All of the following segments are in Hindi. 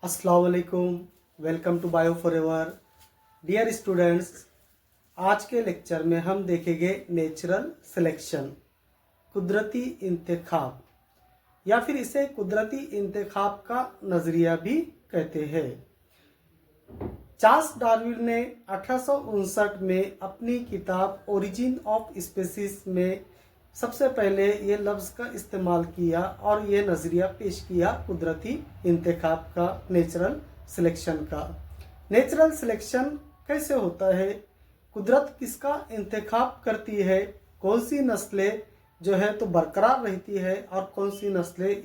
अस्सलाम वालेकुम। Welcome to bio forever. Dear students, आज के लेक्चर में हम देखेंगे नेचुरल सिलेक्शन, कुदरती इंतखाब, या फिर इसे कुदरती इंतखाब का नज़रिया भी कहते हैं। चार्ल्स डार्विन ने 1859 में अपनी किताब ओरिजिन ऑफ स्पीसीज में सबसे पहले ये लफ्ज़ का इस्तेमाल किया और ये नज़रिया पेश किया कुदरती इंतखाब का, नेचुरल सिलेक्शन का। नेचुरल सिलेक्शन कैसे होता है, कुदरत किसका इंतखाब करती है, कौन सी नस्लें जो है तो बरकरार रहती है और कौन सी नस्लें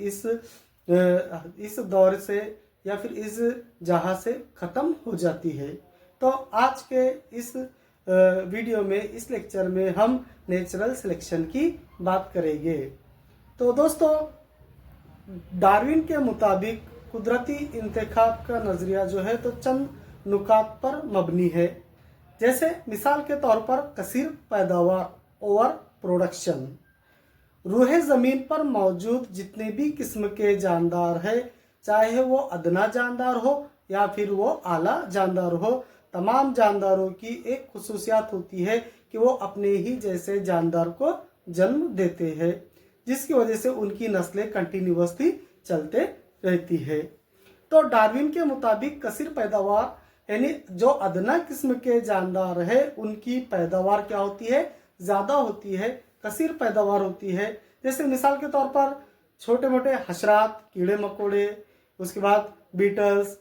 इस दौर से या फिर इस जहाँ से ख़त्म हो जाती है। तो आज के इस वीडियो में, इस लेक्चर में हम नेचुरल सिलेक्शन की बात करेंगे। तो दोस्तों, डार्विन के मुताबिक कुदरती इंतखाब का नज़रिया जो है तो चंद नुकात पर मबनी है। जैसे मिसाल के तौर पर कसीर पैदावार, ओवर प्रोडक्शन। रूहे ज़मीन पर मौजूद जितने भी किस्म के जानदार है, चाहे वो अदना जानदार हो या फिर वो आला जानदार हो, तमाम जानदारों की एक खुसूसियात होती है कि वो अपने ही जैसे जानदार को जन्म देते हैं, जिसकी वजह से उनकी नस्लें कंटिन्यूअसली चलते रहती है। तो डार्विन के मुताबिक कसीर पैदावार यानी जो अदना किस्म के जानदार है उनकी पैदावार क्या होती है, ज़्यादा होती है, कसीर पैदावार होती है। जैसे मिसाल के तौर पर छोटे मोटे हशरात, कीड़े मकोड़े, उसके बाद बीटल्स,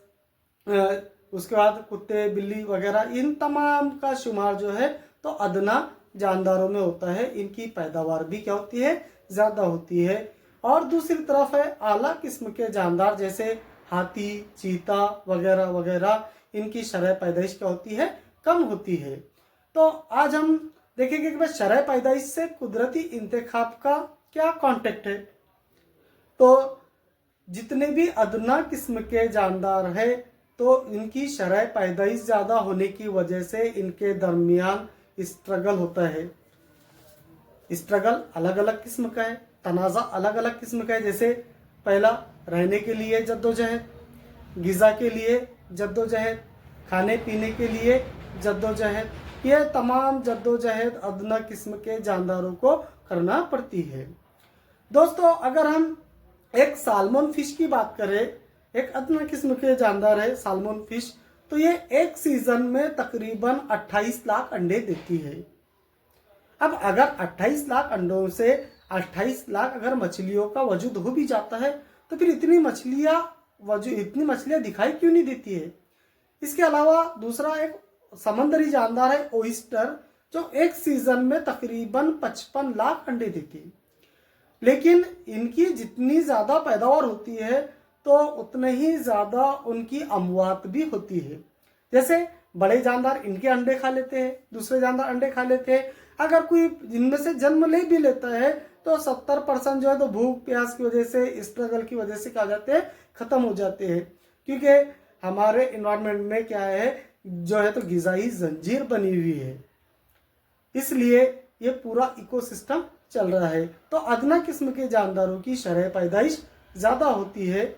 उसके बाद कुत्ते बिल्ली वगैरह, इन तमाम का शुमार जो है तो अदना जानदारों में होता है। इनकी पैदावार भी क्या होती है, ज़्यादा होती है। और दूसरी तरफ है आला किस्म के जानदार, जैसे हाथी, चीता वगैरह वगैरह, इनकी शरह पैदाइश क्या होती है, कम होती है। तो आज हम देखेंगे कि भाई शरह पैदाइश से कुदरती इंतखाब का क्या कॉन्टेक्ट है। तो जितने भी अदना किस्म के जानदार है तो इनकी शरह पैदाइश ज़्यादा होने की वजह से इनके दरमियान स्ट्रगल होता है। स्ट्रगल अलग अलग किस्म का है, तनाज़ा अलग अलग किस्म का है। जैसे पहला, रहने के लिए जद्दोजहद, ग़िज़ा के लिए जद्दोजहद, खाने पीने के लिए जद्दोजहद, यह तमाम जद्दोजहद अदना किस्म के जानदारों को करना पड़ती है। दोस्तों, अगर हम एक साल्मन फिश की बात करें, एक अदना किस्म के जानदार है साल्मन फिश, तो ये एक सीजन में तकरीबन 28 लाख अंडे देती है। अब अगर 28 लाख अंडों से 28 लाख अगर मछलियों का वजूद हो भी जाता है तो फिर इतनी मछलियां दिखाई क्यों नहीं देती है। इसके अलावा दूसरा एक समंदरी जानदार है ओइस्टर, जो एक सीजन में तकरीबन 55 लाख अंडे देती है। लेकिन इनकी जितनी ज़्यादा पैदावार होती है तो उतने ही ज़्यादा उनकी अमवात भी होती है। जैसे बड़े जानदार इनके अंडे खा लेते हैं, दूसरे जानदार अंडे खा लेते हैं। अगर कोई इनमें से जन्म ले भी लेता है तो 70% जो है तो भूख प्यास की वजह से, स्ट्रगल की वजह से क्या हो जाते हैं, ख़त्म हो जाते हैं। क्योंकि हमारे इन्वायरमेंट में क्या है, जो है तो ग़िज़ाई जंजीर बनी हुई है, इसलिए ये पूरा इकोसिस्टम चल रहा है। तो अदना किस्म के जानदारों की शरह पैदाइश ज़्यादा होती है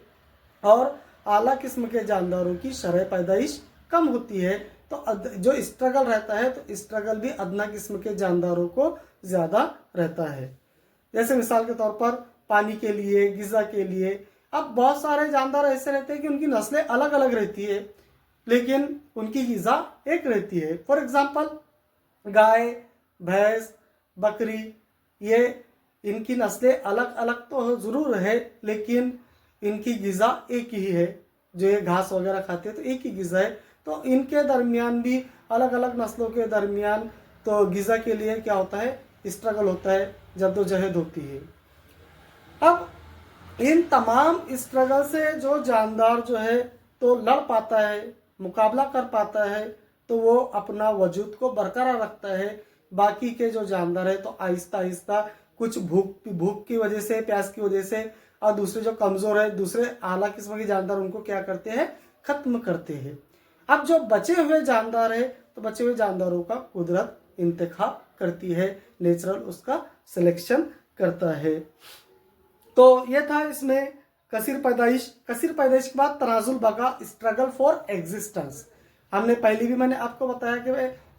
और आला किस्म के जानदारों की शरह पैदाइश कम होती है। तो जो स्ट्रगल रहता है तो स्ट्रगल भी अदना किस्म के जानदारों को ज़्यादा रहता है। जैसे मिसाल के तौर पर पानी के लिए, ग़िज़ा के लिए। अब बहुत सारे जानदार ऐसे रहते हैं कि उनकी नस्लें अलग अलग रहती है लेकिन उनकी ग़िज़ा एक रहती है। फॉर एग्जाम्पल गाय, भैंस, बकरी, ये इनकी नस्लें अलग अलग तो ज़रूर है लेकिन इनकी ग़िज़ा एक ही है। जो ये घास वगैरह खाते हैं तो एक ही ग़िज़ा है। तो इनके दरमियान भी अलग अलग नस्लों के दरमियान तो ग़िज़ा के लिए क्या होता है, स्ट्रगल होता है, जद्दोजहद होती है। अब इन तमाम स्ट्रगल से जो जानदार जो है तो लड़ पाता है, मुकाबला कर पाता है, तो वो अपना वजूद को बरकरार रखता है। बाकी के जो जानदार है तो आहिस्ता आहिस्ता कुछ भूख की वजह से, प्यास की वजह से, और दूसरे जो कमज़ोर है, दूसरे आला किस्म के जानदार, उनको क्या करते हैं, ख़त्म करते हैं। अब जो बचे हुए जानदार है तो बचे हुए जानदारों का कुदरत इंतखाब करती है, नेचुरल उसका सिलेक्शन करता है। तो ये था इसमें कसीर पैदाइश के बाद तनाजुल बका, स्ट्रगल फॉर एग्जिस्टेंस। हमने पहले भी मैंने आपको बताया कि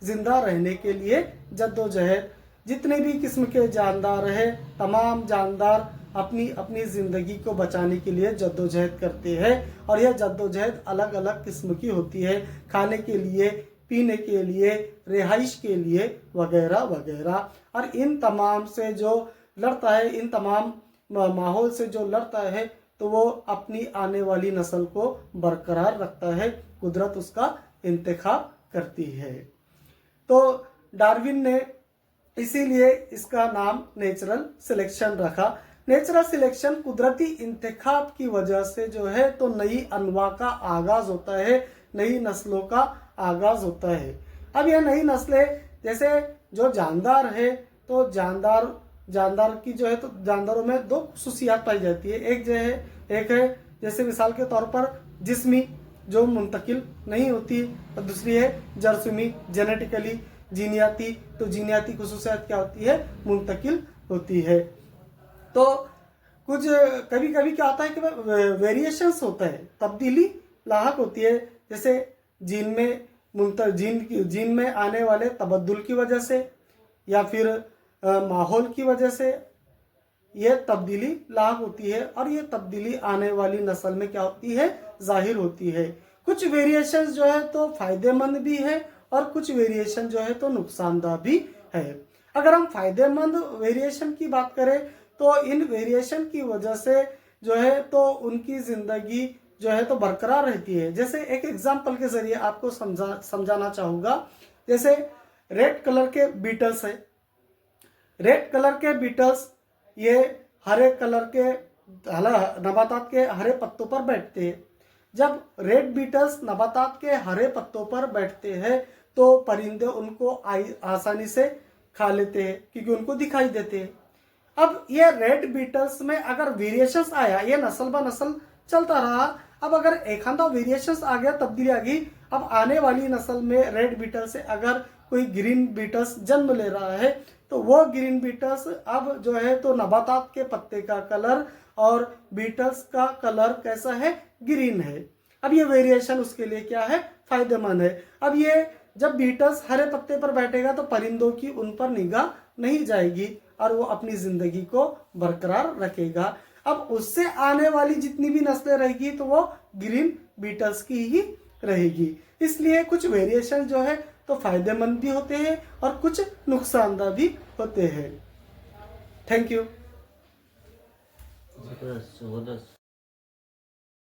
जिंदा रहने के लिए जद्दोजहद, जितने भी किस्म के जानदार हैं, तमाम जानदार अपनी अपनी ज़िंदगी को बचाने के लिए जद्दोजहद करते हैं, और यह जद्दोजहद अलग अलग किस्म की होती है, खाने के लिए, पीने के लिए, रिहाइश के लिए, वगैरह वगैरह। और इन तमाम से जो लड़ता है, इन तमाम माहौल से जो लड़ता है, तो वो अपनी आने वाली नस्ल को बरकरार रखता है, कुदरत उसका इंतखाब करती है। तो डार्विन ने इसीलिए इसका नाम नेचुरल सिलेक्शन रखा। नेचुरल सिलेक्शन कुदरती इंतखाब की वजह से जो है तो नई अनवा का आगाज होता है, नई नस्लों का आगाज होता है। अब यह नई नस्लें, जैसे जो जानदार है, तो जानदार की जो है तो जानदारों में दो खुसूसियात पाई जाती है। एक है जैसे मिसाल के तौर पर जिस्मी, जो मुंतकिल नहीं होती, और दूसरी है जरसूमी, जेनेटिकली, जीनियाती। तो जीनियाती खुसूसियात क्या होती है? मुंतकिल होती है। तो कुछ कभी कभी क्या होता है कि वेरिएशंस होता है, तब्दीली लाहक होती है, जैसे जीन में आने वाले तबद्दुल की वजह से या फिर माहौल की वजह से ये तब्दीली लाहक होती है, और ये तब्दीली आने वाली नस्ल में क्या होती है? जाहिर होती है। कुछ वेरिएशंस जो है तो फायदेमंद भी है, और कुछ वेरिएशन जो है तो नुकसानदाह भी है। अगर हम फायदेमंद वेरिएशन की बात करें तो इन वेरिएशन की वजह से जो है तो उनकी जिंदगी जो है तो बरकरार रहती है। जैसे एक एग्जांपल के जरिए आपको समझाना चाहूँगा। जैसे रेड कलर के बीटल्स है, रेड कलर के बीटल्स ये हरे कलर के नबातात के हरे पत्तों पर बैठते हैं। जब रेड बीटल्स नबातात के हरे पत्तों पर बैठते हैं तो परिंदे उनको आसानी से खा लेते हैं, क्योंकि उनको दिखाई देते हैं। अब ये रेड बीटल्स में अगर वेरिएशंस आया, ये नस्ल ब नस्ल चलता रहा। अब अगर एक आधा वेरिएशंस आ गया, तब्दीली आ गई, अब आने वाली नस्ल में रेड बीटल से अगर कोई ग्रीन बीटल्स जन्म ले रहा है, तो वो ग्रीन बीटल्स अब जो है तो नबातात के पत्ते का कलर और बीटल्स का कलर कैसा है? ग्रीन है। अब ये वेरिएशन उसके लिए क्या है? फायदेमंद है। अब ये जब बीटल्स हरे पत्ते पर बैठेगा तो परिंदों की उन पर निगाह नहीं जाएगी और वो अपनी जिंदगी को बरकरार रखेगा। अब उससे आने वाली जितनी भी नस्लें रहेगी तो वो ग्रीन बीटल्स की ही रहेगी। इसलिए कुछ वेरिएशन जो है तो फायदेमंद भी होते हैं और कुछ नुकसानदाह भी होते हैं। Thank you.